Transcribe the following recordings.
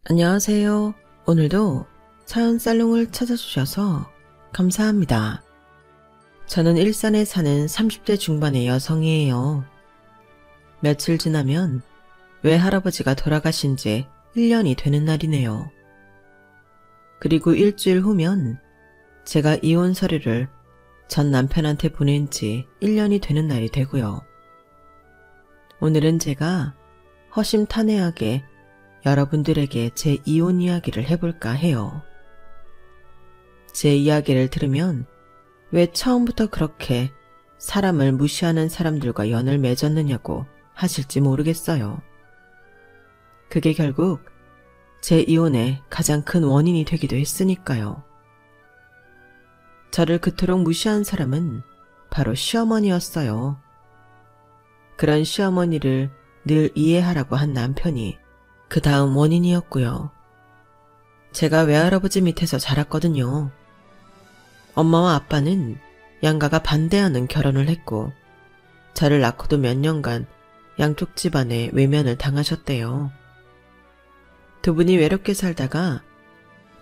안녕하세요. 오늘도 사연 살롱을 찾아주셔서 감사합니다. 저는 일산에 사는 30대 중반의 여성이에요. 며칠 지나면 외할아버지가 돌아가신 지 1년이 되는 날이네요. 그리고 일주일 후면 제가 이혼 서류를 전 남편한테 보낸 지 1년이 되는 날이 되고요. 오늘은 제가 허심탄회하게 여러분들에게 제 이혼 이야기를 해볼까 해요. 제 이야기를 들으면 왜 처음부터 그렇게 사람을 무시하는 사람들과 연을 맺었느냐고 하실지 모르겠어요. 그게 결국 제 이혼의 가장 큰 원인이 되기도 했으니까요. 저를 그토록 무시한 사람은 바로 시어머니였어요. 그런 시어머니를 늘 이해하라고 한 남편이 그 다음 원인이었고요. 제가 외할아버지 밑에서 자랐거든요. 엄마와 아빠는 양가가 반대하는 결혼을 했고 저를 낳고도 몇 년간 양쪽 집안에 외면을 당하셨대요. 두 분이 외롭게 살다가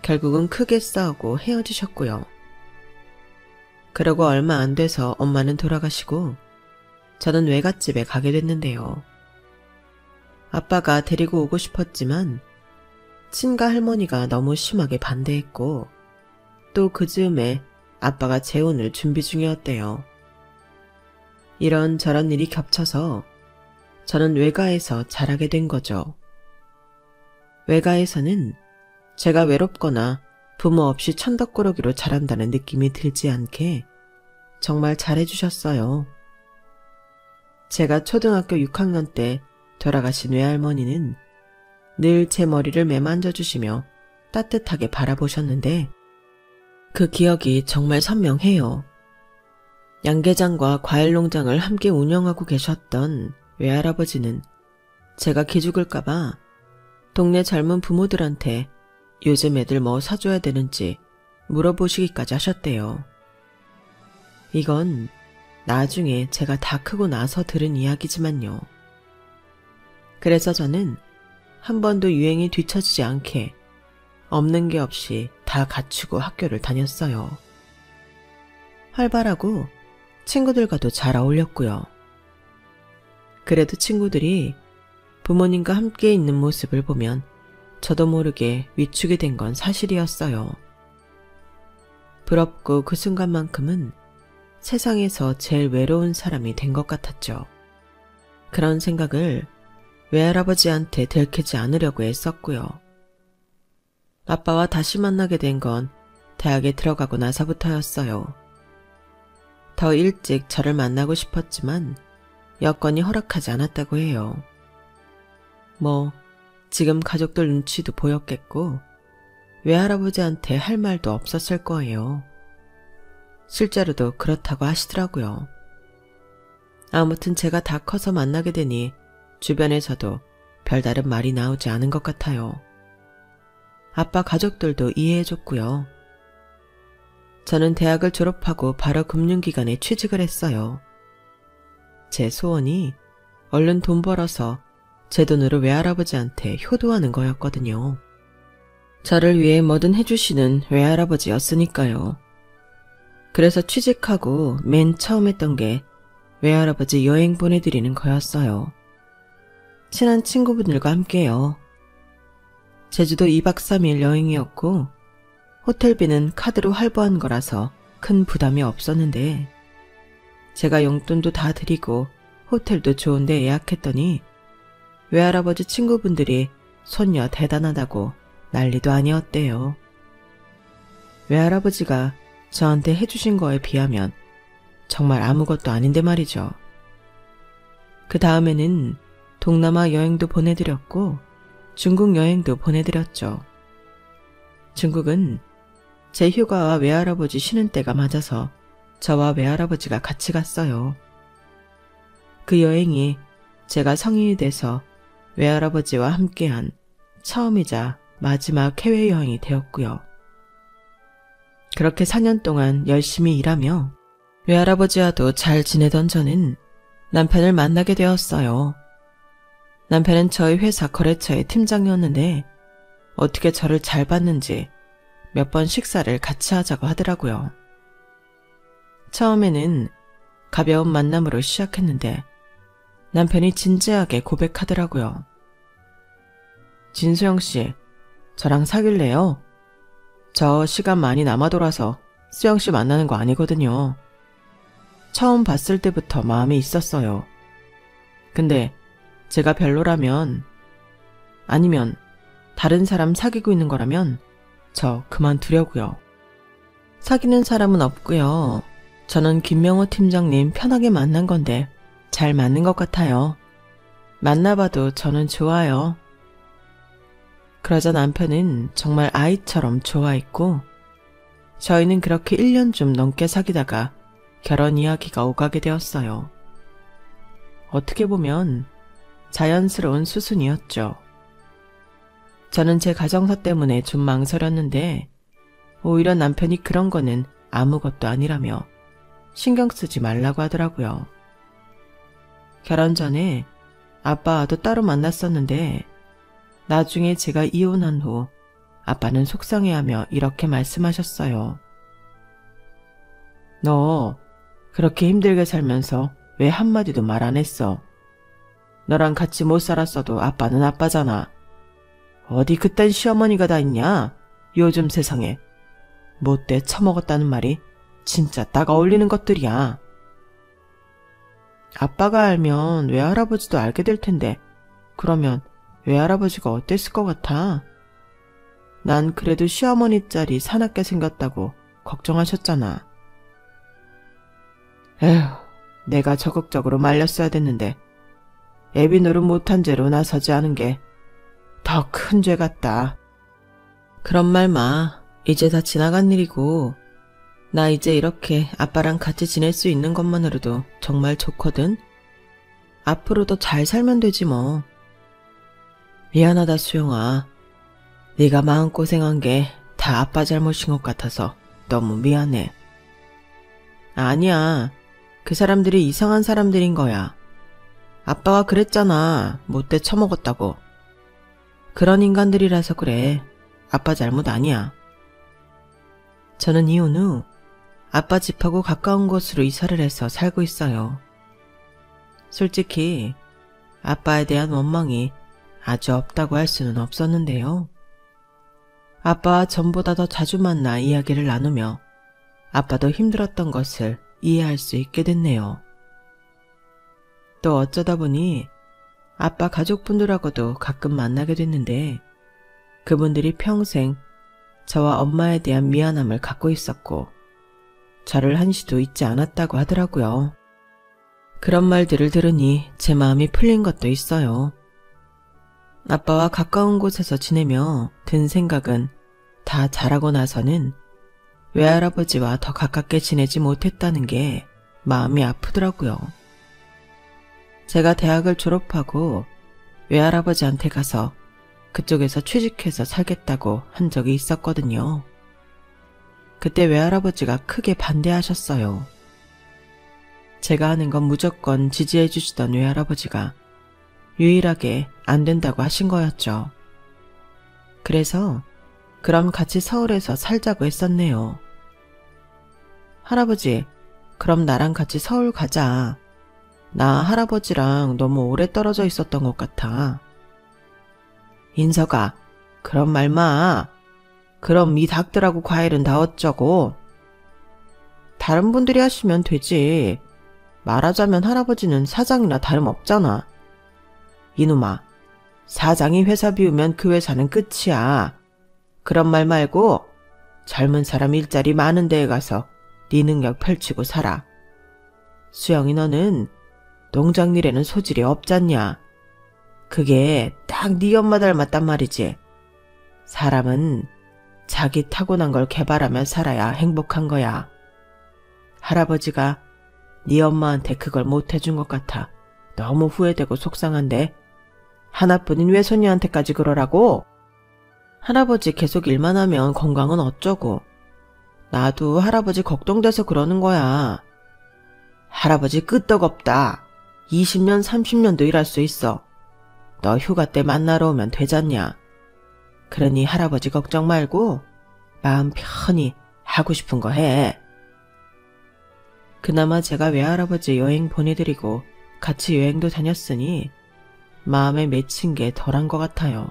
결국은 크게 싸우고 헤어지셨고요. 그러고 얼마 안 돼서 엄마는 돌아가시고 저는 외갓집에 가게 됐는데요. 아빠가 데리고 오고 싶었지만 친가 할머니가 너무 심하게 반대했고 또 그 즈음에 아빠가 재혼을 준비 중이었대요. 이런저런 일이 겹쳐서 저는 외가에서 자라게 된 거죠. 외가에서는 제가 외롭거나 부모 없이 천덕꾸러기로 자란다는 느낌이 들지 않게 정말 잘해주셨어요. 제가 초등학교 6학년 때 돌아가신 외할머니는 늘 제 머리를 매만져 주시며 따뜻하게 바라보셨는데 그 기억이 정말 선명해요. 양계장과 과일농장을 함께 운영하고 계셨던 외할아버지는 제가 기죽을까봐 동네 젊은 부모들한테 요즘 애들 뭐 사줘야 되는지 물어보시기까지 하셨대요. 이건 나중에 제가 다 크고 나서 들은 이야기지만요. 그래서 저는 한 번도 유행이 뒤처지지 않게 없는 게 없이 다 갖추고 학교를 다녔어요. 활발하고 친구들과도 잘 어울렸고요. 그래도 친구들이 부모님과 함께 있는 모습을 보면 저도 모르게 위축이 된 건 사실이었어요. 부럽고 그 순간만큼은 세상에서 제일 외로운 사람이 된 것 같았죠. 그런 생각을 외할아버지한테 들키지 않으려고 애썼고요. 아빠와 다시 만나게 된 건 대학에 들어가고 나서부터였어요. 더 일찍 저를 만나고 싶었지만 여건이 허락하지 않았다고 해요. 뭐 지금 가족들 눈치도 보였겠고 외할아버지한테 할 말도 없었을 거예요. 실제로도 그렇다고 하시더라고요. 아무튼 제가 다 커서 만나게 되니 주변에서도 별다른 말이 나오지 않은 것 같아요. 아빠 가족들도 이해해줬고요. 저는 대학을 졸업하고 바로 금융기관에 취직을 했어요. 제 소원이 얼른 돈 벌어서 제 돈으로 외할아버지한테 효도하는 거였거든요. 저를 위해 뭐든 해주시는 외할아버지였으니까요. 그래서 취직하고 맨 처음 했던 게 외할아버지 여행 보내드리는 거였어요. 친한 친구분들과 함께요. 제주도 2박 3일 여행이었고 호텔비는 카드로 할부한 거라서 큰 부담이 없었는데 제가 용돈도 다 드리고 호텔도 좋은데 예약했더니 외할아버지 친구분들이 손녀 대단하다고 난리도 아니었대요. 외할아버지가 저한테 해주신 거에 비하면 정말 아무것도 아닌데 말이죠. 그 다음에는 동남아 여행도 보내드렸고 중국 여행도 보내드렸죠. 중국은 제 휴가와 외할아버지 쉬는 때가 맞아서 저와 외할아버지가 같이 갔어요. 그 여행이 제가 성인이 돼서 외할아버지와 함께한 처음이자 마지막 해외여행이 되었고요. 그렇게 4년 동안 열심히 일하며 외할아버지와도 잘 지내던 저는 남편을 만나게 되었어요. 남편은 저희 회사 거래처의 팀장이었는데 어떻게 저를 잘 봤는지 몇 번 식사를 같이 하자고 하더라고요. 처음에는 가벼운 만남으로 시작했는데 남편이 진지하게 고백하더라고요. 진수영 씨, 저랑 사귈래요? 저 시간 많이 남아 돌아서 수영 씨 만나는 거 아니거든요. 처음 봤을 때부터 마음이 있었어요. 근데 제가 별로라면, 아니면 다른 사람 사귀고 있는 거라면 저 그만두려고요. 사귀는 사람은 없고요. 저는 김명호 팀장님 편하게 만난 건데 잘 맞는 것 같아요. 만나봐도 저는 좋아요. 그러자 남편은 정말 아이처럼 좋아했고 저희는 그렇게 1년 좀 넘게 사귀다가 결혼 이야기가 오가게 되었어요. 어떻게 보면 자연스러운 수순이었죠. 저는 제 가정사 때문에 좀 망설였는데 오히려 남편이 그런 거는 아무것도 아니라며 신경 쓰지 말라고 하더라고요. 결혼 전에 아빠와도 따로 만났었는데 나중에 제가 이혼한 후 아빠는 속상해하며 이렇게 말씀하셨어요. 너 그렇게 힘들게 살면서 왜 한마디도 말 안 했어? 너랑 같이 못 살았어도 아빠는 아빠잖아. 어디 그딴 시어머니가 다 있냐? 요즘 세상에. 못돼 처먹었다는 말이 진짜 딱 어울리는 것들이야. 아빠가 알면 외할아버지도 알게 될 텐데 그러면 외할아버지가 어땠을 것 같아? 난 그래도 시어머니 짤이 사납게 생겼다고 걱정하셨잖아. 에휴, 내가 적극적으로 말렸어야 됐는데 애비 노릇 못한 죄로 나서지 않은 게 더 큰 죄 같다. 그런 말 마. 이제 다 지나간 일이고 나 이제 이렇게 아빠랑 같이 지낼 수 있는 것만으로도 정말 좋거든. 앞으로도 잘 살면 되지 뭐. 미안하다 수영아. 네가 마음고생한 게 다 아빠 잘못인 것 같아서 너무 미안해. 아니야. 그 사람들이 이상한 사람들인 거야. 아빠가 그랬잖아. 못돼 처먹었다고. 그런 인간들이라서 그래. 아빠 잘못 아니야. 저는 이혼 후 아빠 집하고 가까운 곳으로 이사를 해서 살고 있어요. 솔직히 아빠에 대한 원망이 아주 없다고 할 수는 없었는데요. 아빠와 전보다 더 자주 만나 이야기를 나누며 아빠도 힘들었던 것을 이해할 수 있게 됐네요. 또 어쩌다 보니 아빠 가족분들하고도 가끔 만나게 됐는데 그분들이 평생 저와 엄마에 대한 미안함을 갖고 있었고 저를 한시도 잊지 않았다고 하더라고요. 그런 말들을 들으니 제 마음이 풀린 것도 있어요. 아빠와 가까운 곳에서 지내며 든 생각은 다 자라고 나서는 외할아버지와 더 가깝게 지내지 못했다는 게 마음이 아프더라고요. 제가 대학을 졸업하고 외할아버지한테 가서 그쪽에서 취직해서 살겠다고 한 적이 있었거든요. 그때 외할아버지가 크게 반대하셨어요. 제가 하는 건 무조건 지지해 주시던 외할아버지가 유일하게 안 된다고 하신 거였죠. 그래서 그럼 같이 서울에서 살자고 했었네요. 할아버지, 그럼 나랑 같이 서울 가자. 나 할아버지랑 너무 오래 떨어져 있었던 것 같아. 인서가, 그런 말 마. 그럼 이 닭들하고 과일은 다 어쩌고. 다른 분들이 하시면 되지. 말하자면 할아버지는 사장이나 다름없잖아. 이놈아, 사장이 회사 비우면 그 회사는 끝이야. 그런 말 말고 젊은 사람 일자리 많은 데에 가서 네 능력 펼치고 살아. 수영이 너는 농장 일에는 소질이 없잖냐. 그게 딱 네 엄마 닮았단 말이지. 사람은 자기 타고난 걸 개발하며 살아야 행복한 거야. 할아버지가 네 엄마한테 그걸 못해준 것 같아 너무 후회되고 속상한데 하나뿐인 외손녀한테까지 그러라고? 할아버지 계속 일만 하면 건강은 어쩌고. 나도 할아버지 걱정돼서 그러는 거야. 할아버지 끄떡없다. 20년 30년도 일할 수 있어. 너 휴가 때 만나러 오면 되잖냐. 그러니 할아버지 걱정 말고 마음 편히 하고 싶은 거 해. 그나마 제가 외할아버지 여행 보내드리고 같이 여행도 다녔으니 마음에 맺힌 게 덜한 것 같아요.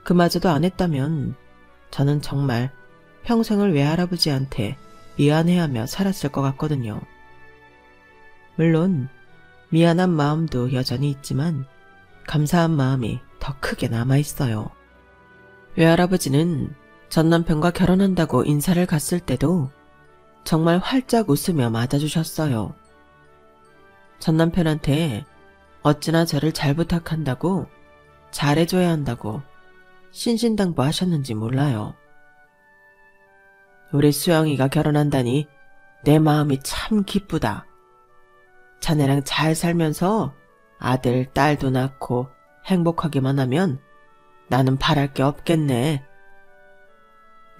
그마저도 안 했다면 저는 정말 평생을 외할아버지한테 미안해하며 살았을 것 같거든요. 물론 미안한 마음도 여전히 있지만 감사한 마음이 더 크게 남아있어요. 외할아버지는 전 남편과 결혼한다고 인사를 갔을 때도 정말 활짝 웃으며 맞아주셨어요. 전 남편한테 어찌나 저를 잘 부탁한다고, 잘해줘야 한다고 신신당부하셨는지 몰라요. 우리 수영이가 결혼한다니 내 마음이 참 기쁘다. 자네랑 잘 살면서 아들, 딸도 낳고 행복하기만 하면 나는 바랄 게 없겠네.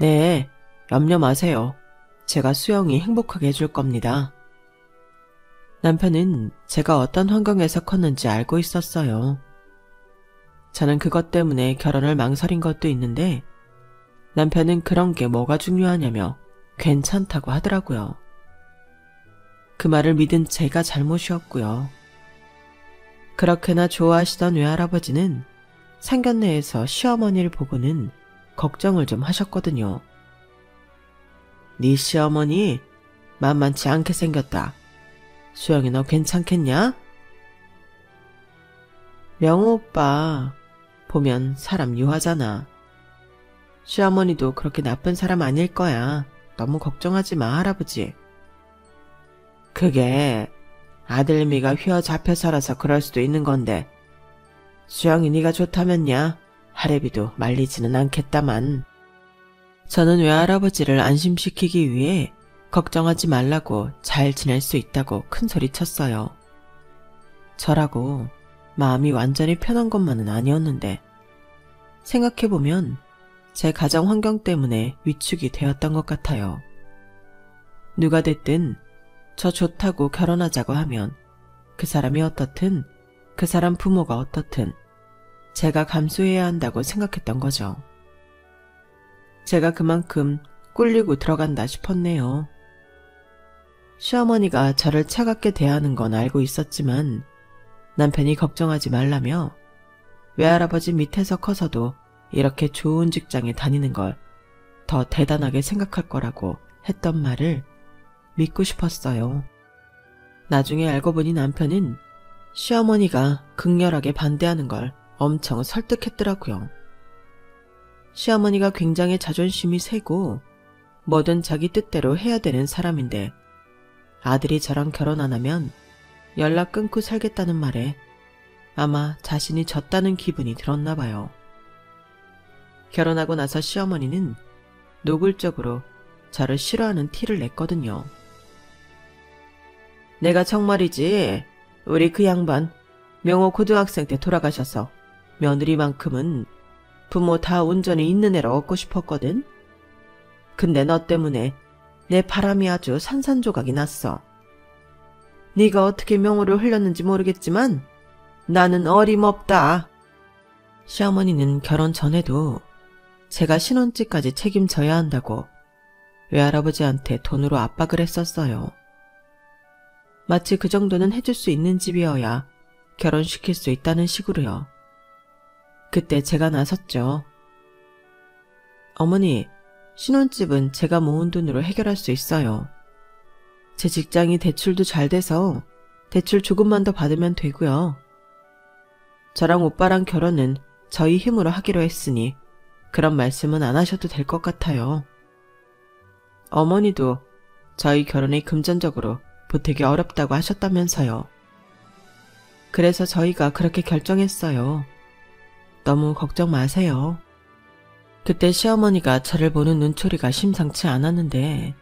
네, 염려 마세요. 제가 수영이 행복하게 해줄 겁니다. 남편은 제가 어떤 환경에서 컸는지 알고 있었어요. 저는 그것 때문에 결혼을 망설인 것도 있는데 남편은 그런 게 뭐가 중요하냐며 괜찮다고 하더라고요. 그 말을 믿은 제가 잘못이었고요. 그렇게나 좋아하시던 외할아버지는 상견례에서 시어머니를 보고는 걱정을 좀 하셨거든요. 네 시어머니 만만치 않게 생겼다. 수영이 너 괜찮겠냐? 명호 오빠 보면 사람 유하잖아. 시어머니도 그렇게 나쁜 사람 아닐 거야. 너무 걱정하지 마, 할아버지. 그게 아들미가 휘어잡혀 살아서 그럴 수도 있는 건데 수영이 네가 좋다면야 할애비도 말리지는 않겠다만. 저는 외할아버지를 안심시키기 위해 걱정하지 말라고 잘 지낼 수 있다고 큰소리 쳤어요. 저라고 마음이 완전히 편한 것만은 아니었는데 생각해보면 제 가정 환경 때문에 위축이 되었던 것 같아요. 누가 됐든 저 좋다고 결혼하자고 하면 그 사람이 어떻든 그 사람 부모가 어떻든 제가 감수해야 한다고 생각했던 거죠. 제가 그만큼 꿀리고 들어간다 싶었네요. 시어머니가 저를 차갑게 대하는 건 알고 있었지만 남편이 걱정하지 말라며 외할아버지 밑에서 커서도 이렇게 좋은 직장에 다니는 걸 더 대단하게 생각할 거라고 했던 말을 믿고 싶었어요. 나중에 알고 보니 남편은 시어머니가 극렬하게 반대하는 걸 엄청 설득했더라고요. 시어머니가 굉장히 자존심이 세고 뭐든 자기 뜻대로 해야 되는 사람인데 아들이 저랑 결혼 안 하면 연락 끊고 살겠다는 말에 아마 자신이 졌다는 기분이 들었나 봐요. 결혼하고 나서 시어머니는 노골적으로 저를 싫어하는 티를 냈거든요. 내가 정말이지 우리 그 양반 명호 고등학생 때 돌아가셔서 며느리만큼은 부모 다 온전히 있는 애로 얻고 싶었거든. 근데 너 때문에 내 바람이 아주 산산조각이 났어. 네가 어떻게 명호를 흘렸는지 모르겠지만 나는 어림없다. 시어머니는 결혼 전에도 제가 신혼집까지 책임져야 한다고 외할아버지한테 돈으로 압박을 했었어요. 마치 그 정도는 해줄 수 있는 집이어야 결혼시킬 수 있다는 식으로요. 그때 제가 나섰죠. 어머니, 신혼집은 제가 모은 돈으로 해결할 수 있어요. 제 직장이 대출도 잘 돼서 대출 조금만 더 받으면 되고요. 저랑 오빠랑 결혼은 저희 힘으로 하기로 했으니 그런 말씀은 안 하셔도 될 것 같아요. 어머니도 저희 결혼에 금전적으로 보태기 어렵다고 하셨다면서요. 그래서 저희가 그렇게 결정했어요. 너무 걱정 마세요. 그때 시어머니가 저를 보는 눈초리가 심상치 않았는데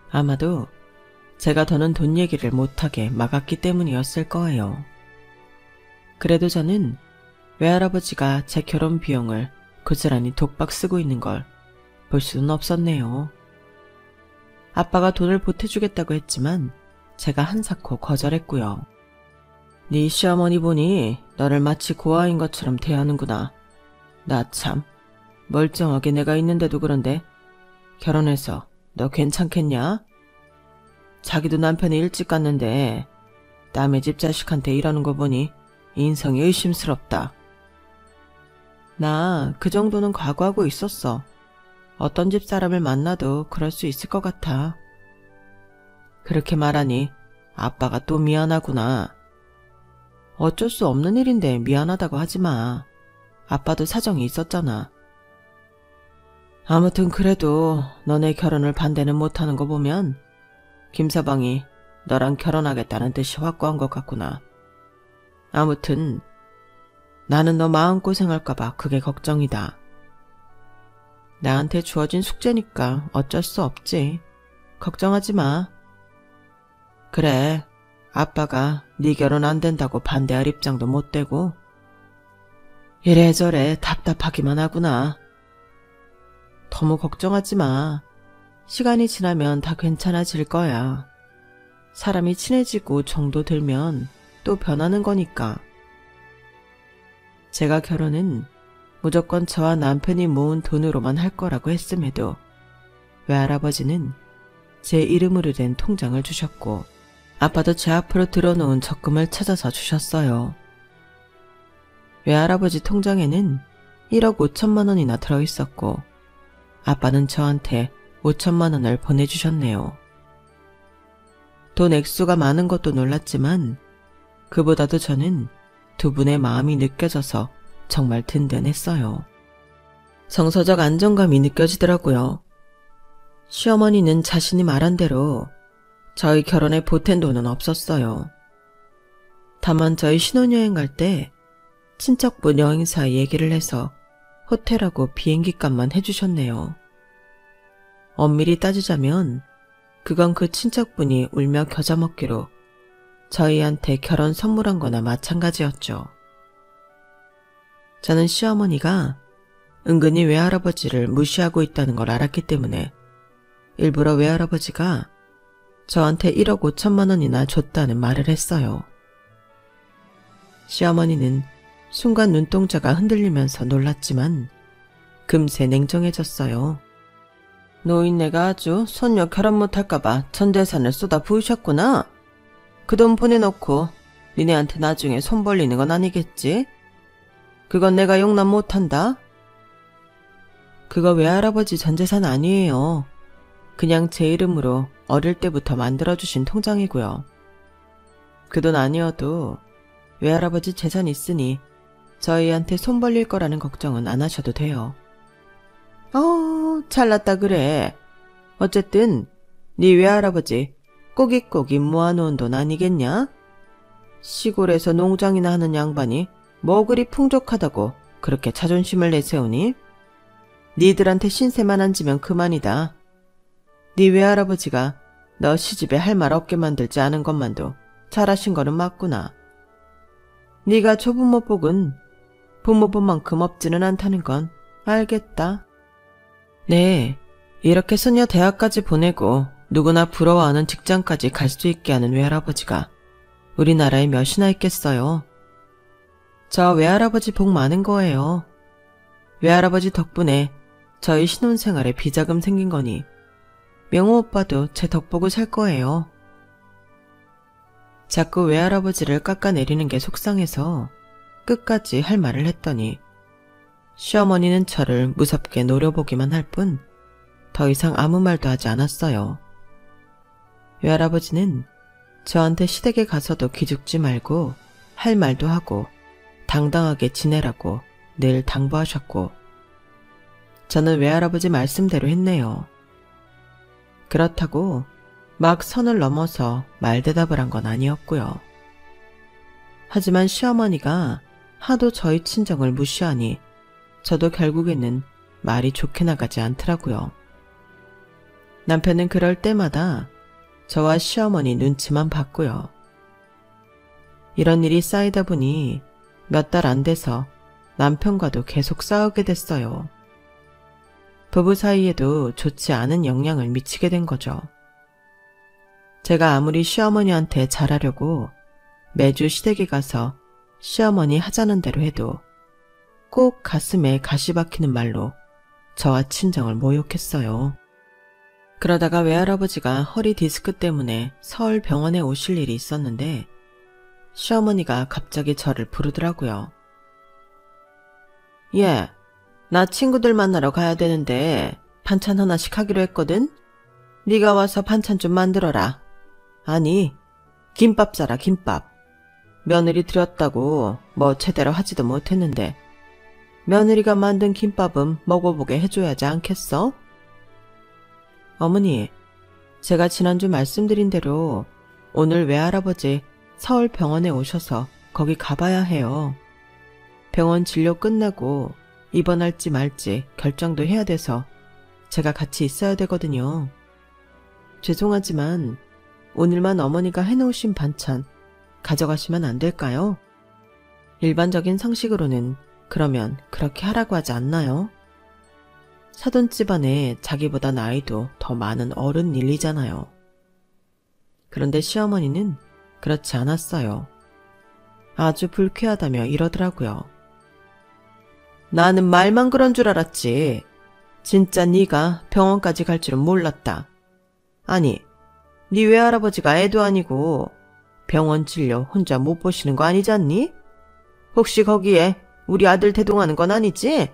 아마도 제가 더는 돈 얘기를 못하게 막았기 때문이었을 거예요. 그래도 저는 외할아버지가 제 결혼 비용을 고스란히 독박 쓰고 있는 걸 볼 수는 없었네요. 아빠가 돈을 보태주겠다고 했지만 제가 한사코 거절했고요. 네 시어머니 보니 너를 마치 고아인 것처럼 대하는구나. 나 참 멀쩡하게 내가 있는데도 그런데 결혼해서 너 괜찮겠냐? 자기도 남편이 일찍 갔는데 남의 집 자식한테 이러는 거 보니 인성이 의심스럽다. 나 그 정도는 각오하고 있었어. 어떤 집 사람을 만나도 그럴 수 있을 것 같아. 그렇게 말하니 아빠가 또 미안하구나. 어쩔 수 없는 일인데 미안하다고 하지 마. 아빠도 사정이 있었잖아. 아무튼 그래도 너네 결혼을 반대는 못하는 거 보면 김서방이 너랑 결혼하겠다는 뜻이 확고한 것 같구나. 아무튼 나는 너 마음고생할까봐 그게 걱정이다. 나한테 주어진 숙제니까 어쩔 수 없지. 걱정하지 마. 그래, 아빠가 네 결혼 안 된다고 반대할 입장도 못 되고 이래저래 답답하기만 하구나. 너무 걱정하지 마. 시간이 지나면 다 괜찮아질 거야. 사람이 친해지고 정도 들면 또 변하는 거니까. 제가 결혼은 무조건 저와 남편이 모은 돈으로만 할 거라고 했음에도 외할아버지는 제 이름으로 된 통장을 주셨고 아빠도 제 앞으로 들어놓은 적금을 찾아서 주셨어요. 외할아버지 통장에는 1억 5천만 원이나 들어있었고 아빠는 저한테 5천만 원을 보내주셨네요. 돈 액수가 많은 것도 놀랐지만 그보다도 저는 두 분의 마음이 느껴져서 정말 든든했어요. 정서적 안정감이 느껴지더라고요. 시어머니는 자신이 말한 대로 저희 결혼에 보탠 돈은 없었어요. 다만 저희 신혼여행 갈 때 친척분 여행사 얘기를 해서 호텔하고 비행기값만 해주셨네요. 엄밀히 따지자면 그건 그 친척분이 울며 겨자 먹기로 저희한테 결혼 선물한 거나 마찬가지였죠. 저는 시어머니가 은근히 외할아버지를 무시하고 있다는 걸 알았기 때문에 일부러 외할아버지가 저한테 1억 5천만 원이나 줬다는 말을 했어요. 시어머니는 순간 눈동자가 흔들리면서 놀랐지만 금세 냉정해졌어요. 노인네가 아주 손녀 결혼 못할까봐 전 재산을 쏟아 부으셨구나. 그 돈 보내놓고 니네한테 나중에 손 벌리는 건 아니겠지? 그건 내가 용납 못한다. 그거 외할아버지 전 재산 아니에요. 그냥 제 이름으로 어릴 때부터 만들어주신 통장이고요. 그 돈 아니어도 외할아버지 재산 있으니 저희한테 손 벌릴 거라는 걱정은 안 하셔도 돼요. 잘났다 그래. 어쨌든 네 외할아버지 꼬깃꼬깃 모아놓은 돈 아니겠냐? 시골에서 농장이나 하는 양반이 뭐 그리 풍족하다고 그렇게 자존심을 내세우니? 니들한테 신세만 안 지면 그만이다. 네 외할아버지가 너 시집에 할 말 없게 만들지 않은 것만도 잘하신 거는 맞구나. 네가 조부모 복은 부모 복만큼 없지는 않다는 건 알겠다. 네, 이렇게 소녀 대학까지 보내고 누구나 부러워하는 직장까지 갈 수 있게 하는 외할아버지가 우리나라에 몇이나 있겠어요. 저 외할아버지 복 많은 거예요. 외할아버지 덕분에 저희 신혼생활에 비자금 생긴 거니 명호 오빠도 제 덕보고 살 거예요. 자꾸 외할아버지를 깎아내리는 게 속상해서 끝까지 할 말을 했더니 시어머니는 저를 무섭게 노려보기만 할 뿐 더 이상 아무 말도 하지 않았어요. 외할아버지는 저한테 시댁에 가서도 기죽지 말고 할 말도 하고 당당하게 지내라고 늘 당부하셨고 저는 외할아버지 말씀대로 했네요. 그렇다고 막 선을 넘어서 말대답을 한 건 아니었고요. 하지만 시어머니가 하도 저희 친정을 무시하니 저도 결국에는 말이 좋게 나가지 않더라고요. 남편은 그럴 때마다 저와 시어머니 눈치만 봤고요. 이런 일이 쌓이다 보니 몇 달 안 돼서 남편과도 계속 싸우게 됐어요. 부부 사이에도 좋지 않은 영향을 미치게 된 거죠. 제가 아무리 시어머니한테 잘하려고 매주 시댁에 가서 시어머니 하자는 대로 해도 꼭 가슴에 가시 박히는 말로 저와 친정을 모욕했어요. 그러다가 외할아버지가 허리 디스크 때문에 서울 병원에 오실 일이 있었는데 시어머니가 갑자기 저를 부르더라고요. 예, 나 친구들 만나러 가야 되는데 반찬 하나씩 하기로 했거든? 네가 와서 반찬 좀 만들어라. 아니, 김밥 싸라, 김밥. 며느리 들였다고 뭐 제대로 하지도 못했는데 며느리가 만든 김밥은 먹어보게 해줘야지 않겠어? 어머니, 제가 지난주 말씀드린 대로 오늘 외할아버지 서울 병원에 오셔서 거기 가봐야 해요. 병원 진료 끝나고 입원할지 말지 결정도 해야 돼서 제가 같이 있어야 되거든요. 죄송하지만 오늘만 어머니가 해놓으신 반찬 가져가시면 안 될까요? 일반적인 상식으로는 그러면 그렇게 하라고 하지 않나요? 사돈집 안에 자기보다 나이도 더 많은 어른 일이잖아요. 그런데 시어머니는 그렇지 않았어요. 아주 불쾌하다며 이러더라고요. 나는 말만 그런 줄 알았지. 진짜 네가 병원까지 갈 줄은 몰랐다. 아니, 네 외할아버지가 애도 아니고 병원 진료 혼자 못 보시는 거 아니잖니? 혹시 거기에 우리 아들 대동하는 건 아니지?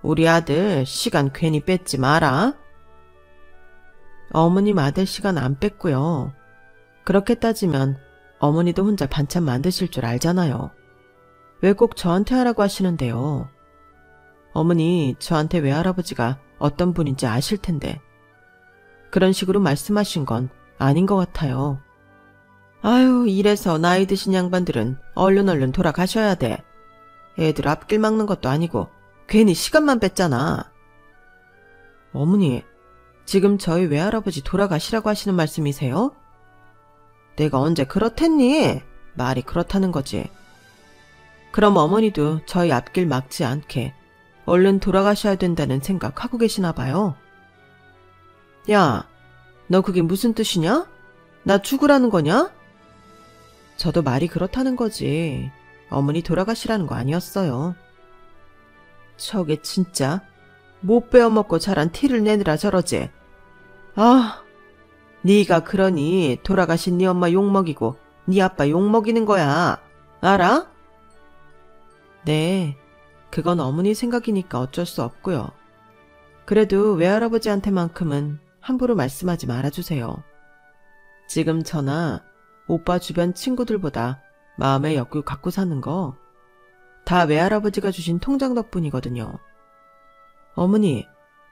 우리 아들 시간 괜히 뺏지 마라. 어머님 아들 시간 안 뺐고요. 그렇게 따지면 어머니도 혼자 반찬 만드실 줄 알잖아요. 왜 꼭 저한테 하라고 하시는데요? 어머니, 저한테 외할아버지가 어떤 분인지 아실 텐데 그런 식으로 말씀하신 건 아닌 것 같아요. 아유, 이래서 나이 드신 양반들은 얼른 돌아가셔야 돼. 애들 앞길 막는 것도 아니고 괜히 시간만 뺐잖아. 어머니, 지금 저희 외할아버지 돌아가시라고 하시는 말씀이세요? 내가 언제 그렇댔니? 말이 그렇다는 거지. 그럼 어머니도 저희 앞길 막지 않게 얼른 돌아가셔야 된다는 생각하고 계시나 봐요. 야, 너 그게 무슨 뜻이냐? 나 죽으라는 거냐? 저도 말이 그렇다는 거지. 어머니 돌아가시라는 거 아니었어요. 저게 진짜 못 베어먹고 자란 티를 내느라 저러지. 아, 네가 그러니 돌아가신 네 엄마 욕먹이고 네 아빠 욕먹이는 거야. 알아? 네, 그건 어머니 생각이니까 어쩔 수 없고요. 그래도 외할아버지한테만큼은 함부로 말씀하지 말아주세요. 지금 저나 오빠 주변 친구들보다 마음의 여유 갖고 사는 거 다 외할아버지가 주신 통장 덕분이거든요. 어머니,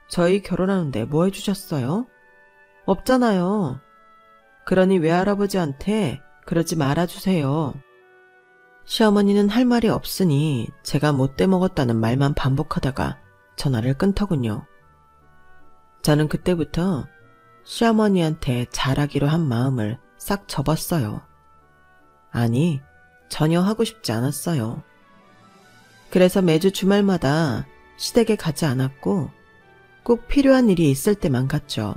저희 결혼하는데 뭐 해주셨어요? 없잖아요. 그러니 외할아버지한테 그러지 말아주세요. 시어머니는 할 말이 없으니 제가 못돼 먹었다는 말만 반복하다가 전화를 끊더군요. 저는 그때부터 시어머니한테 잘하기로 한 마음을 싹 접었어요. 아니, 전혀 하고 싶지 않았어요. 그래서 매주 주말마다 시댁에 가지 않았고 꼭 필요한 일이 있을 때만 갔죠.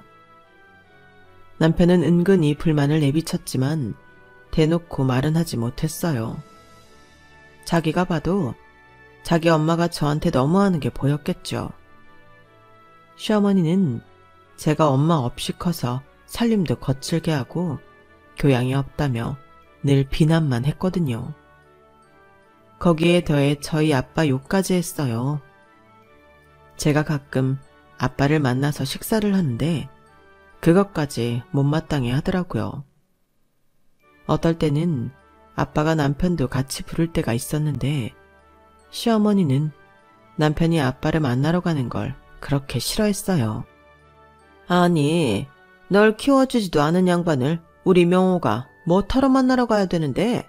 남편은 은근히 불만을 내비쳤지만 대놓고 말은 하지 못했어요. 자기가 봐도 자기 엄마가 저한테 너무하는 게 보였겠죠. 시어머니는 제가 엄마 없이 커서 살림도 거칠게 하고 교양이 없다며 늘 비난만 했거든요. 거기에 더해 저희 아빠 욕까지 했어요. 제가 가끔 아빠를 만나서 식사를 하는데 그것까지 못마땅해 하더라고요. 어떨 때는 아빠가 남편도 같이 부를 때가 있었는데 시어머니는 남편이 아빠를 만나러 가는 걸 그렇게 싫어했어요. 아니, 널 키워주지도 않은 양반을 우리 명호가 뭐 타러 만나러 가야 되는데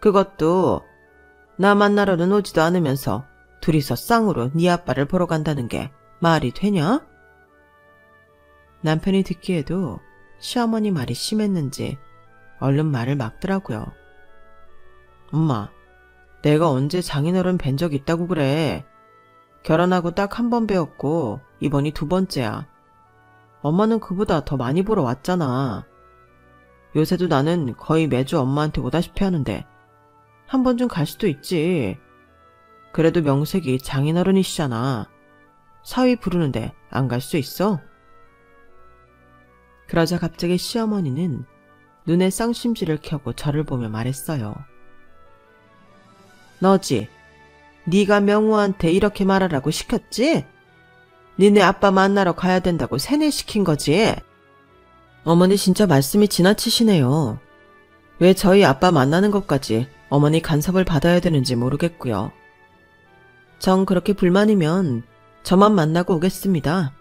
그것도 나 만나러는 오지도 않으면서 둘이서 쌍으로 네 아빠를 보러 간다는 게 말이 되냐? 남편이 듣기에도 시어머니 말이 심했는지 얼른 말을 막더라고요. 엄마, 내가 언제 장인어른 뵌 적 있다고 그래. 결혼하고 딱 한 번 뵈었고 이번이 두 번째야. 엄마는 그보다 더 많이 보러 왔잖아. 요새도 나는 거의 매주 엄마한테 오다시피 하는데 한 번쯤 갈 수도 있지. 그래도 명색이 장인어른이시잖아. 사위 부르는데 안 갈 수 있어? 그러자 갑자기 시어머니는 눈에 쌍심지를 켜고 저를 보며 말했어요. 너지? 네가 명우한테 이렇게 말하라고 시켰지? 니네 아빠 만나러 가야 된다고 세뇌시킨 거지? 어머니 진짜 말씀이 지나치시네요. 왜 저희 아빠 만나는 것까지 어머니 간섭을 받아야 되는지 모르겠고요. 정 그렇게 불만이면 저만 만나고 오겠습니다.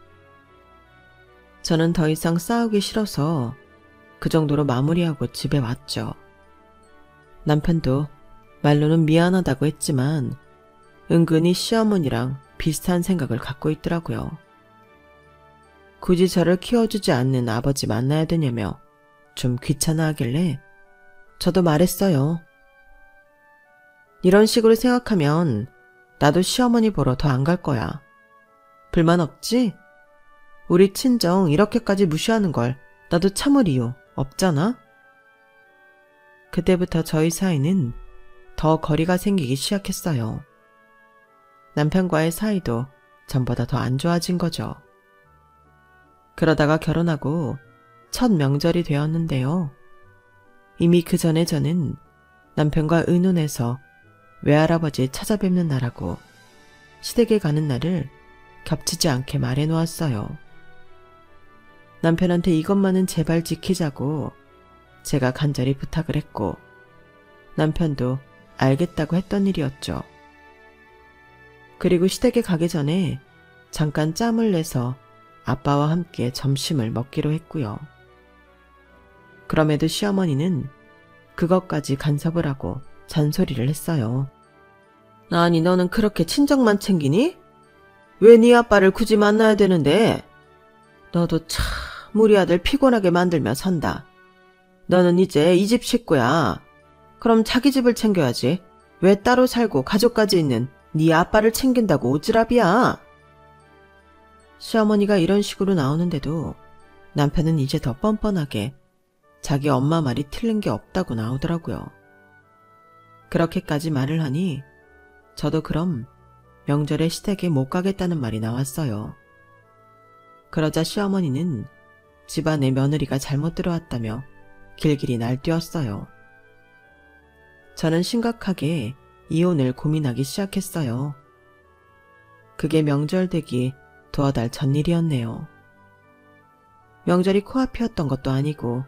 저는 더 이상 싸우기 싫어서 그 정도로 마무리하고 집에 왔죠. 남편도 말로는 미안하다고 했지만 은근히 시어머니랑 비슷한 생각을 갖고 있더라고요. 굳이 저를 키워주지 않는 아버지 만나야 되냐며 좀 귀찮아하길래 저도 말했어요. 이런 식으로 생각하면 나도 시어머니 보러 더 안 갈 거야. 불만 없지? 우리 친정 이렇게까지 무시하는 걸 나도 참을 이유 없잖아? 그때부터 저희 사이는 더 거리가 생기기 시작했어요. 남편과의 사이도 전보다 더 안 좋아진 거죠. 그러다가 결혼하고 첫 명절이 되었는데요. 이미 그 전에 저는 남편과 의논해서 외할아버지 찾아뵙는 날하고 시댁에 가는 날을 겹치지 않게 말해놓았어요. 남편한테 이것만은 제발 지키자고 제가 간절히 부탁을 했고 남편도 알겠다고 했던 일이었죠. 그리고 시댁에 가기 전에 잠깐 짬을 내서 아빠와 함께 점심을 먹기로 했고요. 그럼에도 시어머니는 그것까지 간섭을 하고 잔소리를 했어요. 아니 너는 그렇게 친정만 챙기니? 왜 네 아빠를 굳이 만나야 되는데? 너도 참 우리 아들 피곤하게 만들며 산다. 너는 이제 이 집 식구야. 그럼 자기 집을 챙겨야지. 왜 따로 살고 가족까지 있는 네 아빠를 챙긴다고 오지랖이야. 시어머니가 이런 식으로 나오는데도 남편은 이제 더 뻔뻔하게 자기 엄마 말이 틀린 게 없다고 나오더라고요. 그렇게까지 말을 하니 저도 그럼 명절에 시댁에 못 가겠다는 말이 나왔어요. 그러자 시어머니는 집안에 며느리가 잘못 들어왔다며 길길이 날뛰었어요. 저는 심각하게 이혼을 고민하기 시작했어요. 그게 명절 되기 두어 달 전 일이었네요. 명절이 코앞이었던 것도 아니고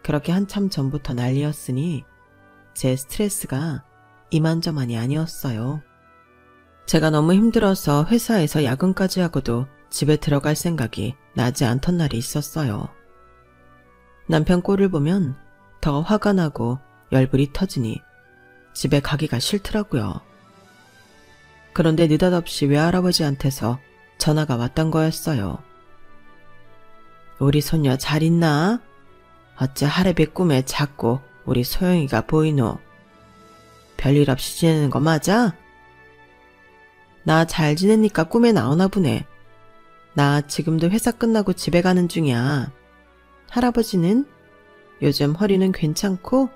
그렇게 한참 전부터 난리였으니 제 스트레스가 이만저만이 아니었어요. 제가 너무 힘들어서 회사에서 야근까지 하고도 집에 들어갈 생각이 나지 않던 날이 있었어요. 남편 꼴을 보면 더 화가 나고 열불이 터지니 집에 가기가 싫더라고요. 그런데 느닷없이 외할아버지한테서 전화가 왔던 거였어요. 우리 손녀 잘 있나? 어째 하루비 꿈에 자꾸 우리 소영이가 보이노? 별일 없이 지내는 거 맞아? 나 잘 지내니까 꿈에 나오나 보네. 나 지금도 회사 끝나고 집에 가는 중이야. 할아버지는? 요즘 허리는 괜찮고?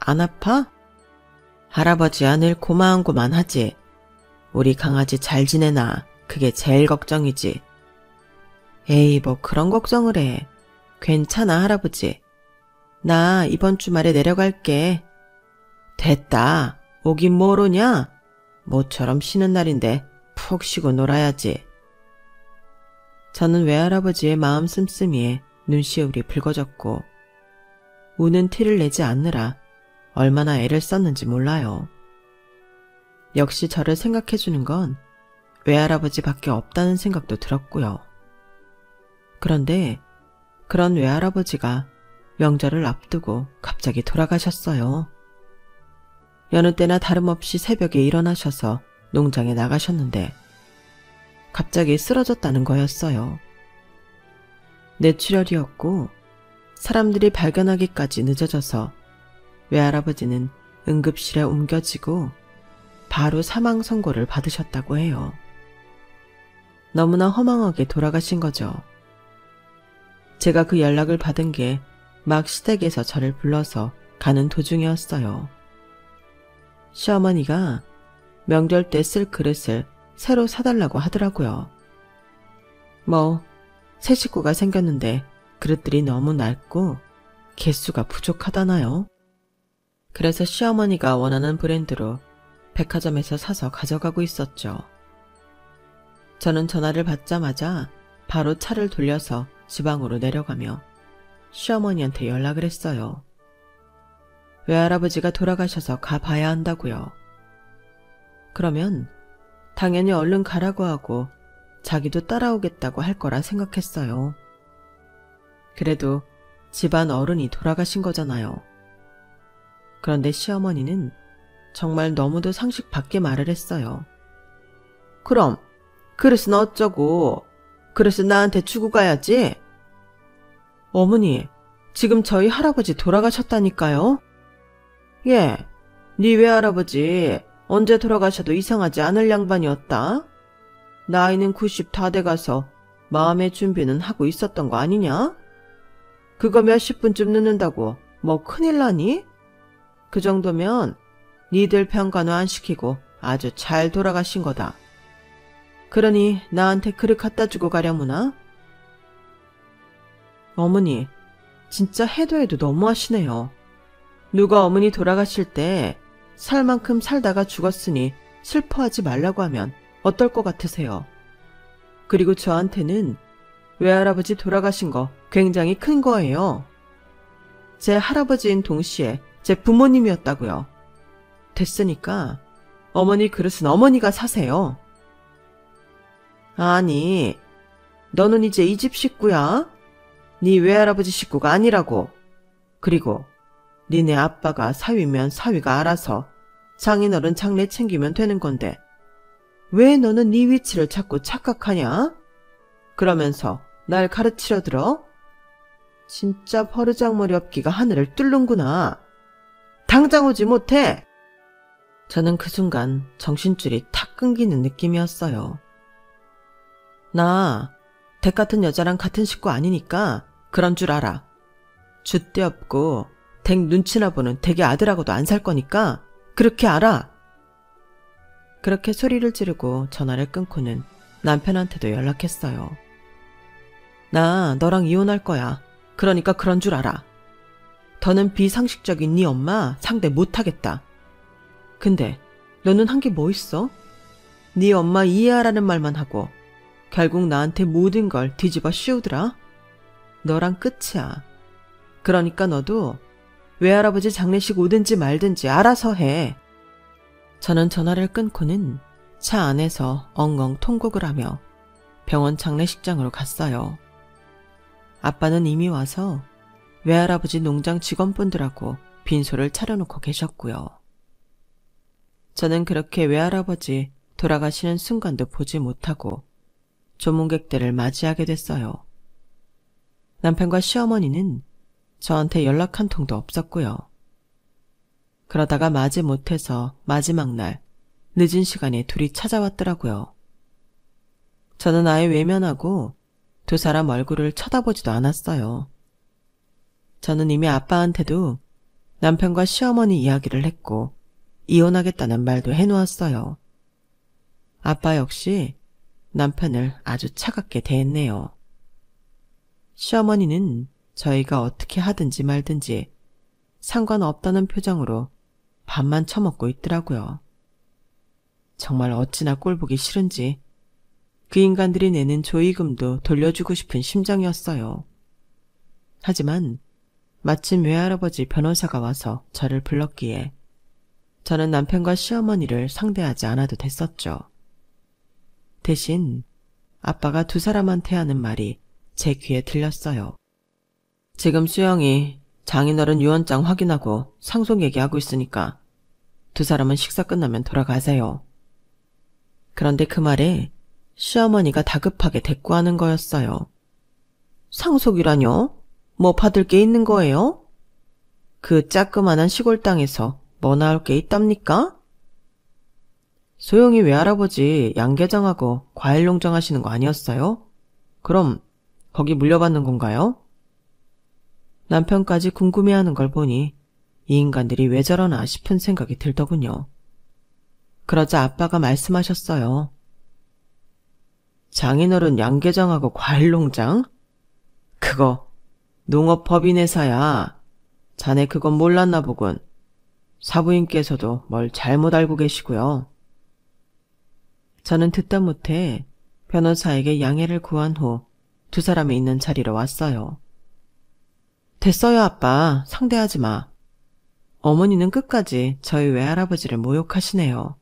안 아파? 할아버지야 늘 고마운고만 하지. 우리 강아지 잘 지내나 그게 제일 걱정이지. 에이 뭐 그런 걱정을 해. 괜찮아 할아버지. 나 이번 주말에 내려갈게. 됐다. 오긴 뭘 오냐? 모처럼 쉬는 날인데 푹 쉬고 놀아야지. 저는 외할아버지의 마음 씀씀이에 눈시울이 붉어졌고 우는 티를 내지 않느라 얼마나 애를 썼는지 몰라요. 역시 저를 생각해주는 건 외할아버지밖에 없다는 생각도 들었고요. 그런데 그런 외할아버지가 명절을 앞두고 갑자기 돌아가셨어요. 여느 때나 다름없이 새벽에 일어나셔서 농장에 나가셨는데 갑자기 쓰러졌다는 거였어요. 뇌출혈이었고 사람들이 발견하기까지 늦어져서 외할아버지는 응급실에 옮겨지고 바로 사망 선고를 받으셨다고 해요. 너무나 허망하게 돌아가신 거죠. 제가 그 연락을 받은 게 막 시댁에서 저를 불러서 가는 도중이었어요. 시어머니가 명절 때 쓸 그릇을 새로 사달라고 하더라고요. 새 식구가 생겼는데 그릇들이 너무 낡고 개수가 부족하다나요? 그래서 시어머니가 원하는 브랜드로 백화점에서 사서 가져가고 있었죠. 저는 전화를 받자마자 바로 차를 돌려서 지방으로 내려가며 시어머니한테 연락을 했어요. 외할아버지가 돌아가셔서 가봐야 한다고요. 그러면 당연히 얼른 가라고 하고 자기도 따라오겠다고 할 거라 생각했어요. 그래도 집안 어른이 돌아가신 거잖아요. 그런데 시어머니는 정말 너무도 상식 밖의 말을 했어요. 그럼 그릇은 어쩌고? 그릇은 나한테 주고 가야지. 어머니, 지금 저희 할아버지 돌아가셨다니까요. 예, 네 외할아버지 언제 돌아가셔도 이상하지 않을 양반이었다. 나이는 90 다 돼가서 마음의 준비는 하고 있었던 거 아니냐? 그거 몇십 분쯤 늦는다고 뭐 큰일 나니? 그 정도면 니들 평간호 안 시키고 아주 잘 돌아가신 거다. 그러니 나한테 그릇 갖다 주고 가려무나? 어머니, 진짜 해도 너무하시네요. 누가 어머니 돌아가실 때 살 만큼 살다가 죽었으니 슬퍼하지 말라고 하면 어떨 것 같으세요? 그리고 저한테는 외할아버지 돌아가신 거 굉장히 큰 거예요. 제 할아버지인 동시에 제 부모님이었다고요. 됐으니까 어머니 그릇은 어머니가 사세요. 아니, 너는 이제 이 집 식구야? 네 외할아버지 식구가 아니라고. 그리고 니네 아빠가 사위면 사위가 알아서 장인어른 장례 챙기면 되는 건데 왜 너는 네 위치를 자꾸 착각하냐? 그러면서 날 가르치려 들어? 진짜 버르장머리 없기가 하늘을 뚫는구나. 당장 오지 못해. 저는 그 순간 정신줄이 탁 끊기는 느낌이었어요. 나 댁 같은 여자랑 같은 식구 아니니까 그런 줄 알아. 줏대 없고 댁 눈치나 보는 댁의 아들하고도 안 살 거니까 그렇게 알아. 그렇게 소리를 지르고 전화를 끊고는 남편한테도 연락했어요. 나 너랑 이혼할 거야. 그러니까 그런 줄 알아. 더는 비상식적인 네 엄마 상대 못하겠다. 근데 너는 한 게 뭐 있어? 네 엄마 이해하라는 말만 하고 결국 나한테 모든 걸 뒤집어 씌우더라. 너랑 끝이야. 그러니까 너도 외할아버지 장례식 오든지 말든지 알아서 해. 저는 전화를 끊고는 차 안에서 엉엉 통곡을 하며 병원 장례식장으로 갔어요. 아빠는 이미 와서 외할아버지 농장 직원분들하고 빈소를 차려놓고 계셨고요. 저는 그렇게 외할아버지 돌아가시는 순간도 보지 못하고 조문객들을 맞이하게 됐어요. 남편과 시어머니는 저한테 연락 한 통도 없었고요. 그러다가 마지 못해서 마지막 날 늦은 시간에 둘이 찾아왔더라고요. 저는 아예 외면하고 두 사람 얼굴을 쳐다보지도 않았어요. 저는 이미 아빠한테도 남편과 시어머니 이야기를 했고 이혼하겠다는 말도 해놓았어요. 아빠 역시 남편을 아주 차갑게 대했네요. 시어머니는 저희가 어떻게 하든지 말든지 상관없다는 표정으로 밥만 처먹고 있더라고요. 정말 어찌나 꼴보기 싫은지 그 인간들이 내는 조의금도 돌려주고 싶은 심정이었어요. 하지만 마침 외할아버지 변호사가 와서 저를 불렀기에 저는 남편과 시어머니를 상대하지 않아도 됐었죠. 대신 아빠가 두 사람한테 하는 말이 제 귀에 들렸어요. 지금 수영이 장인어른 유언장 확인하고 상속 얘기하고 있으니까 두 사람은 식사 끝나면 돌아가세요. 그런데 그 말에 시어머니가 다급하게 대꾸하는 거였어요. 상속이라뇨? 뭐 받을 게 있는 거예요? 그 짜끄만한 시골 땅에서 뭐 나올 게 있답니까? 소영이 외할아버지 양계장하고 과일 농장 하시는 거 아니었어요? 그럼 거기 물려받는 건가요? 남편까지 궁금해하는 걸 보니 이 인간들이 왜 저러나 싶은 생각이 들더군요. 그러자 아빠가 말씀하셨어요. 장인어른 양계장하고 과일농장? 그거 농업법인회사야. 자네 그건 몰랐나 보군. 사부인께서도 뭘 잘못 알고 계시고요. 저는 듣다 못해 변호사에게 양해를 구한 후 두 사람이 있는 자리로 왔어요. 됐어요, 아빠. 상대하지 마. 어머니는 끝까지 저희 외할아버지를 모욕하시네요.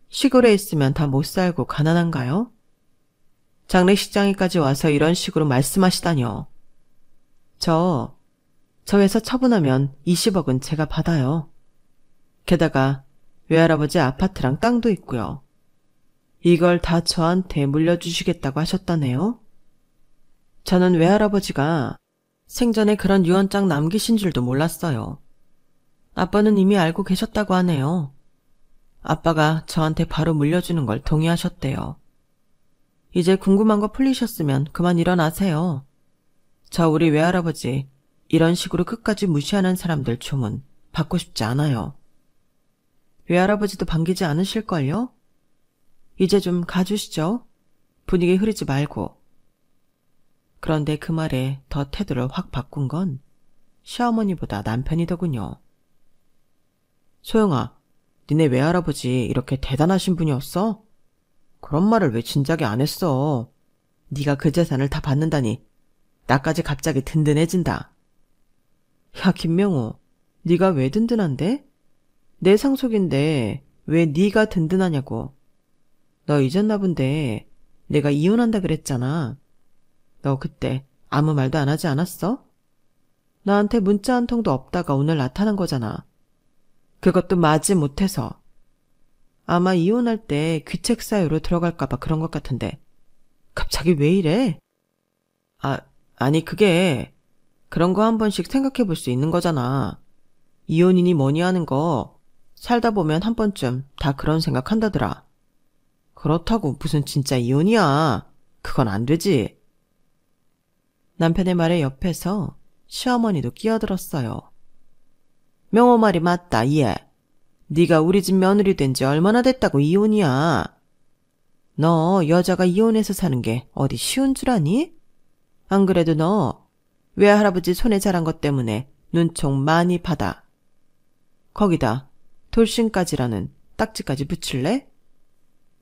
시골에 있으면 다 못 살고 가난한가요? 장례식장에까지 와서 이런 식으로 말씀하시다뇨. 저 회사 처분하면 20억은 제가 받아요. 게다가 외할아버지 아파트랑 땅도 있고요. 이걸 다 저한테 물려주시겠다고 하셨다네요. 저는 외할아버지가 생전에 그런 유언장 남기신 줄도 몰랐어요. 아빠는 이미 알고 계셨다고 하네요. 아빠가 저한테 바로 물려주는 걸 동의하셨대요. 이제 궁금한 거 풀리셨으면 그만 일어나세요. 저 우리 외할아버지 이런 식으로 끝까지 무시하는 사람들 조문 받고 싶지 않아요. 외할아버지도 반기지 않으실걸요? 이제 좀 가주시죠. 분위기 흐리지 말고. 그런데 그 말에 더 태도를 확 바꾼 건 시어머니보다 남편이더군요. 소영아, 니네 외할아버지 이렇게 대단하신 분이었어? 그런 말을 왜 진작에 안 했어? 네가 그 재산을 다 받는다니 나까지 갑자기 든든해진다. 야, 김명호, 네가 왜 든든한데? 내 상속인데 왜 네가 든든하냐고. 너 잊었나 본데 내가 이혼한다 그랬잖아. 너 그때 아무 말도 안 하지 않았어? 나한테 문자 한 통도 없다가 오늘 나타난 거잖아. 그것도 마지 못해서. 아마 이혼할 때 귀책 사유로 들어갈까봐 그런 것 같은데 갑자기 왜 이래? 아니 그게 그런 거 한 번씩 생각해 볼 수 있는 거잖아. 이혼이니 뭐니 하는 거 살다 보면 한 번쯤 다 그런 생각 한다더라. 그렇다고 무슨 진짜 이혼이야. 그건 안 되지. 남편의 말에 옆에서 시어머니도 끼어들었어요. 명호 말이 맞다, 얘. 네가 우리 집 며느리 된 지 얼마나 됐다고 이혼이야. 너 여자가 이혼해서 사는 게 어디 쉬운 줄 아니? 안 그래도 너 외할아버지 손에 자란 것 때문에 눈총 많이 받아. 거기다 돌싱까지라는 딱지까지 붙일래?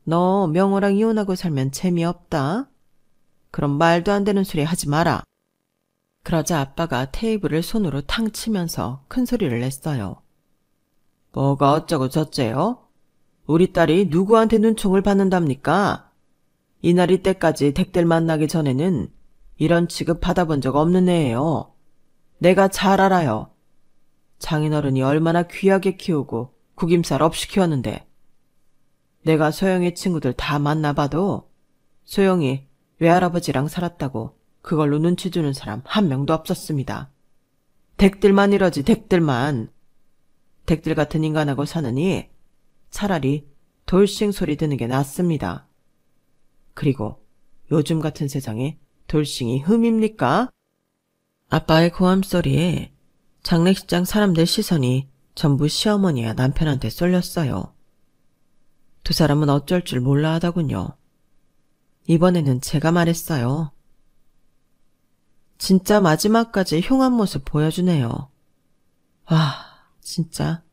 너 명호랑 이혼하고 살면 재미없다. 그럼 말도 안 되는 소리 하지 마라. 그러자 아빠가 테이블을 손으로 탕 치면서 큰 소리를 냈어요. 뭐가 어쩌고 저쩌요? 우리 딸이 누구한테 눈총을 받는답니까? 이날 이때까지 댁들 만나기 전에는 이런 취급 받아본 적 없는 애예요. 내가 잘 알아요. 장인어른이 얼마나 귀하게 키우고 구김살 없이 키웠는데. 내가 소영이 친구들 다 만나봐도 소영이 외할아버지랑 살았다고 그걸로 눈치 주는 사람 한 명도 없었습니다. 댁들만 이러지, 댁들만. 댁들 같은 인간하고 사느니 차라리 돌싱 소리 듣는 게 낫습니다. 그리고 요즘 같은 세상에 돌싱이 흠입니까? 아빠의 고함 소리에 장례식장 사람들 시선이 전부 시어머니와 남편한테 쏠렸어요. 두 사람은 어쩔 줄 몰라 하더군요. 이번에는 제가 말했어요. 진짜 마지막까지 흉한 모습 보여주네요. 와, 진짜.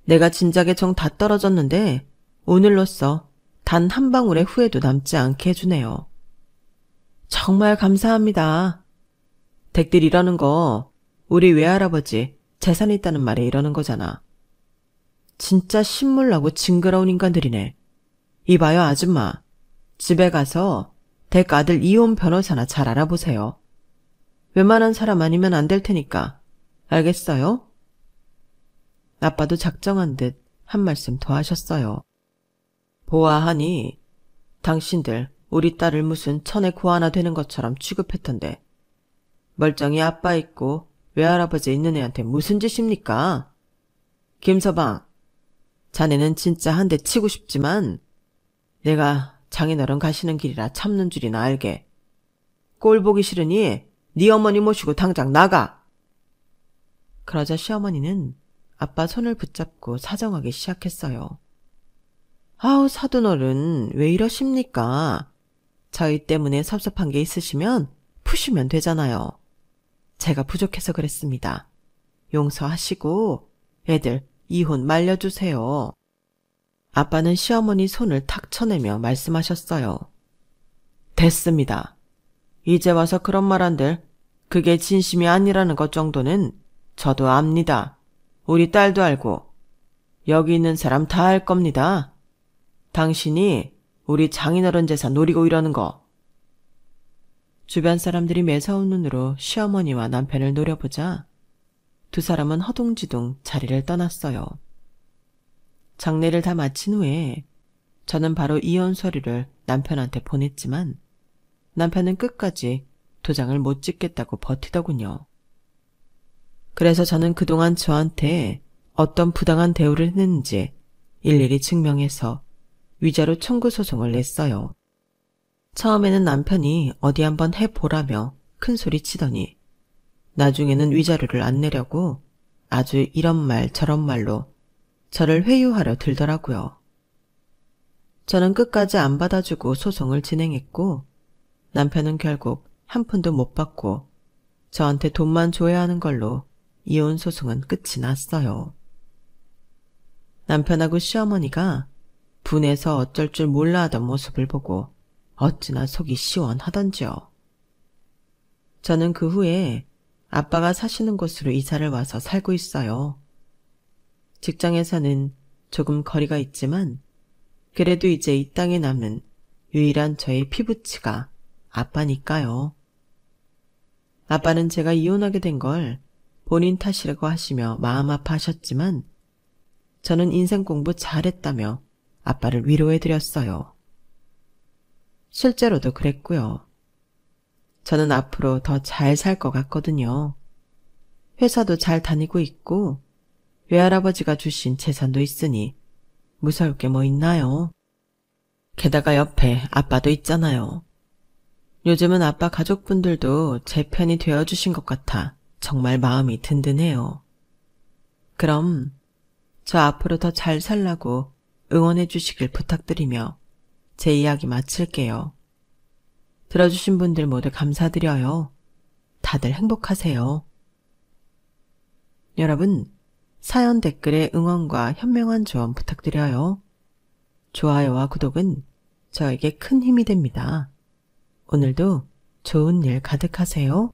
내가 진작에 정 다 떨어졌는데 오늘로써 단 한 방울의 후회도 남지 않게 해주네요. 정말 감사합니다. 댁들 이러는 거 우리 외할아버지 재산 있다는 말에 이러는 거잖아. 진짜 신물나고 징그러운 인간들이네. 이봐요, 아줌마. 집에 가서 댁 아들 이혼 변호사나 잘 알아보세요. 웬만한 사람 아니면 안 될 테니까. 알겠어요? 아빠도 작정한 듯 한 말씀 더 하셨어요. 보아하니 당신들 우리 딸을 무슨 천의 고 하나 되는 것처럼 취급했던데 멀쩡히 아빠 있고 외할아버지 있는 애한테 무슨 짓입니까? 김서방, 자네는 진짜 한 대 치고 싶지만 내가 장인어른 가시는 길이라 참는 줄이나 알게. 꼴 보기 싫으니 네 어머니 모시고 당장 나가. 그러자 시어머니는 아빠 손을 붙잡고 사정하기 시작했어요. 아우, 사돈어른 왜 이러십니까? 저희 때문에 섭섭한 게 있으시면 푸시면 되잖아요. 제가 부족해서 그랬습니다. 용서하시고 애들 이혼 말려주세요. 아빠는 시어머니 손을 탁 쳐내며 말씀하셨어요. 됐습니다. 이제 와서 그런 말 한들 그게 진심이 아니라는 것 정도는 저도 압니다. 우리 딸도 알고 여기 있는 사람 다 알 겁니다. 당신이 우리 장인어른 재산 노리고 이러는 거. 주변 사람들이 매서운 눈으로 시어머니와 남편을 노려보자 두 사람은 허둥지둥 자리를 떠났어요. 장례를 다 마친 후에 저는 바로 이혼 서류를 남편한테 보냈지만 남편은 끝까지 도장을 못 찍겠다고 버티더군요. 그래서 저는 그동안 저한테 어떤 부당한 대우를 했는지 일일이 증명해서 위자료 청구 소송을 냈어요. 처음에는 남편이 어디 한번 해보라며 큰 소리 치더니 나중에는 위자료를 안 내려고 아주 이런 말 저런 말로 저를 회유하려 들더라고요. 저는 끝까지 안 받아주고 소송을 진행했고 남편은 결국 한 푼도 못 받고 저한테 돈만 줘야 하는 걸로 이혼 소송은 끝이 났어요. 남편하고 시어머니가 분해서 어쩔 줄 몰라 하던 모습을 보고 어찌나 속이 시원하던지요. 저는 그 후에 아빠가 사시는 곳으로 이사를 와서 살고 있어요. 직장에서는 조금 거리가 있지만 그래도 이제 이 땅에 남은 유일한 저의 피부치가 아빠니까요. 아빠는 제가 이혼하게 된 걸 본인 탓이라고 하시며 마음 아파하셨지만 저는 인생 공부 잘했다며 아빠를 위로해드렸어요. 실제로도 그랬고요. 저는 앞으로 더 잘 살 것 같거든요. 회사도 잘 다니고 있고 외할아버지가 주신 재산도 있으니 무서울 게 뭐 있나요? 게다가 옆에 아빠도 있잖아요. 요즘은 아빠 가족분들도 제 편이 되어주신 것 같아 정말 마음이 든든해요. 그럼 저 앞으로 더 잘 살라고 응원해 주시길 부탁드리며 제 이야기 마칠게요. 들어주신 분들 모두 감사드려요. 다들 행복하세요. 여러분, 사연 댓글에 응원과 현명한 조언 부탁드려요. 좋아요와 구독은 저에게 큰 힘이 됩니다. 오늘도 좋은 일 가득하세요.